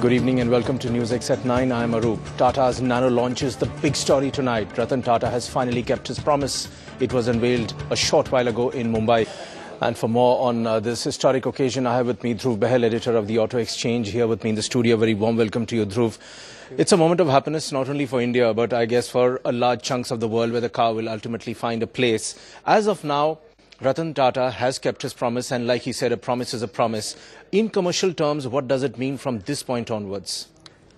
Good evening and welcome to NewsX at 9. I am Arup. Tata's Nano launches the big story tonight. Ratan Tata has finally kept his promise. It was unveiled a short while ago in Mumbai. And for more on this historic occasion, I have with me Dhruv Behl, editor of the Autoxchange, here with me in the studio. Very warm welcome to you, Dhruv. It's a moment of happiness, not only for India, but I guess for a large chunks of the world where the car will ultimately find a place. As of now, Ratan Tata has kept his promise, and like he said, a promise is a promise. In commercial terms, what does it mean from this point onwards?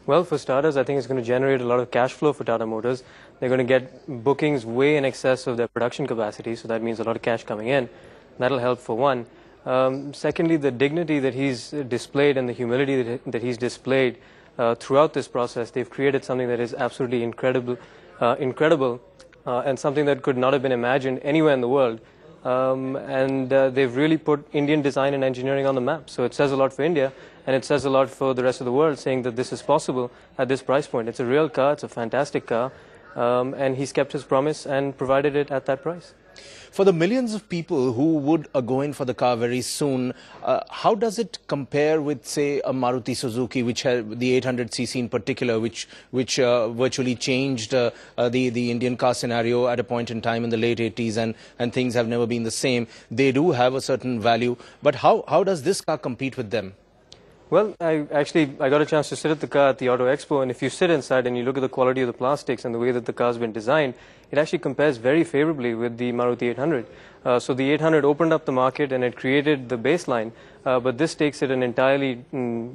Well, for starters, I think it's going to generate a lot of cash flow for Tata Motors. They're going to get bookings way in excess of their production capacity, so that means a lot of cash coming in. That'll help for one. Secondly, the dignity that he's displayed and the humility that he's displayed throughout this process, they've created something that is absolutely incredible, and something that could not have been imagined anywhere in the world. They've really put Indian design and engineering on the map. So it says a lot for India, and it says a lot for the rest of the world, saying that this is possible at this price point. It's a real car, it's a fantastic car, and he's kept his promise and provided it at that price. For the millions of people who would go in for the car very soon, how does it compare with, say, a Maruti Suzuki, which had the 800cc in particular, which virtually changed the Indian car scenario at a point in time in the late 80s, and things have never been the same. They do have a certain value, but how does this car compete with them? Well, I got a chance to sit at the car at the Auto Expo, and if you sit inside and you look at the quality of the plastics and the way that the car's been designed, it actually compares very favorably with the Maruti 800. So the 800 opened up the market and it created the baseline, but this takes it an entirely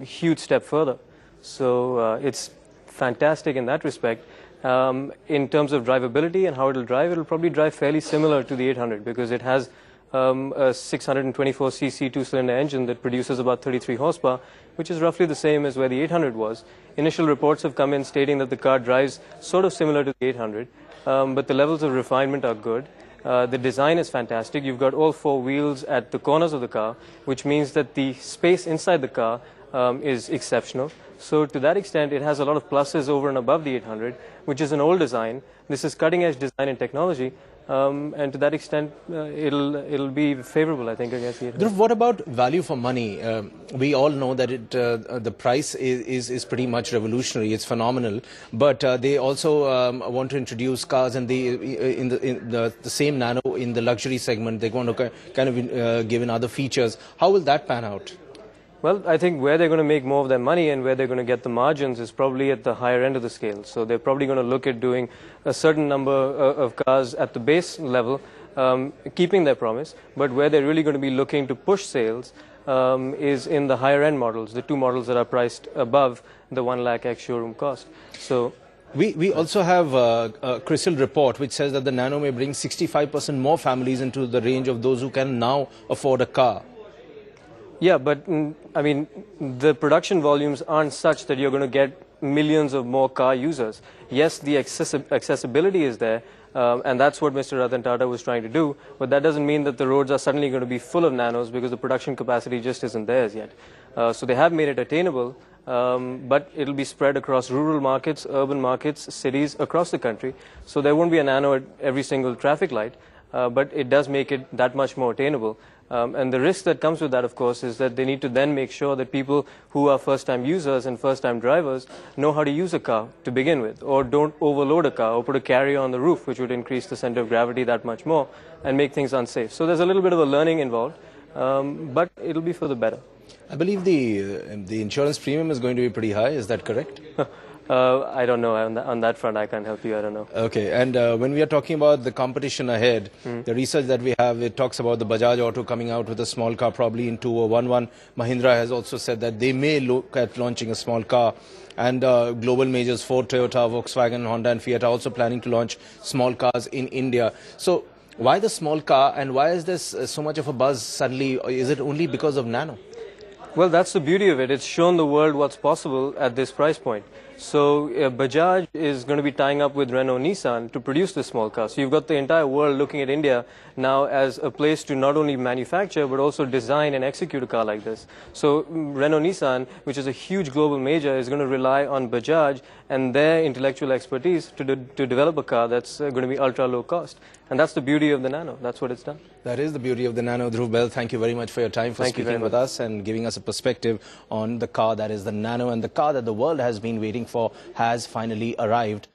huge step further. So it's fantastic in that respect. In terms of drivability and how it'll drive, it'll probably drive fairly similar to the 800 because it has a 624cc two-cylinder engine that produces about 33 horsepower, which is roughly the same as where the 800 was. Initial reports have come in stating that the car drives sort of similar to the 800, but the levels of refinement are good. The design is fantastic. You've got all four wheels at the corners of the car, which means that the space inside the car is exceptional. So to that extent, it has a lot of pluses over and above the 800, which is an old design. This is cutting-edge design and technology. And to that extent, it'll be favorable, I think, against the 800. Dhruv, what about value for money? We all know that the price is pretty much revolutionary. It's phenomenal. But they also want to introduce cars in the same Nano in the luxury segment. They want to kind of give in other features. How will that pan out? Well, I think where they're going to make more of their money and where they're going to get the margins is probably at the higher end of the scale. So they're probably going to look at doing a certain number of cars at the base level, keeping their promise. But where they're really going to be looking to push sales is in the higher end models, the two models that are priced above the 1 lakh X showroom cost. So we also have a CRISIL report which says that the Nano may bring 65% more families into the range of those who can now afford a car. Yeah, but I mean, the production volumes aren't such that you're going to get millions of more car users. Yes, the accessibility is there, and that's what Mr. Ratan Tata was trying to do, but that doesn't mean that the roads are suddenly going to be full of Nanos because the production capacity just isn't there as yet. So they have made it attainable, but it'll be spread across rural markets, urban markets, cities across the country. So there won't be a Nano at every single traffic light, but it does make it that much more attainable. And the risk that comes with that, of course, is that they need to then make sure that people who are first-time users and first-time drivers know how to use a car to begin with, or don't overload a car or put a carrier on the roof, which would increase the center of gravity that much more and make things unsafe. So there's a little bit of a learning involved, but it'll be for the better. I believe the insurance premium is going to be pretty high. Is that correct? I don't know. On that front, I can't help you. I don't know. Okay. And when we are talking about the competition ahead, the research that we have, it talks about the Bajaj Auto coming out with a small car probably in 2011. Mahindra has also said that they may look at launching a small car. And global majors, Ford, Toyota, Volkswagen, Honda and Fiat are also planning to launch small cars in India. So why the small car, and why is this so much of a buzz suddenly? Is it only because of Nano? Well, that's the beauty of it. It's shown the world what's possible at this price point. So Bajaj is going to be tying up with Renault Nissan to produce this small car. So you've got the entire world looking at India now as a place to not only manufacture but also design and execute a car like this. So Renault Nissan, which is a huge global major, is going to rely on Bajaj and their intellectual expertise to develop a car that's going to be ultra low cost. And that's the beauty of the Nano. That's what it's done. That is the beauty of the Nano. Dhruv Behl, thank you very much for your time, for speaking with us and giving us a perspective on the car that is the Nano, and the car that the world has been waiting for has finally arrived.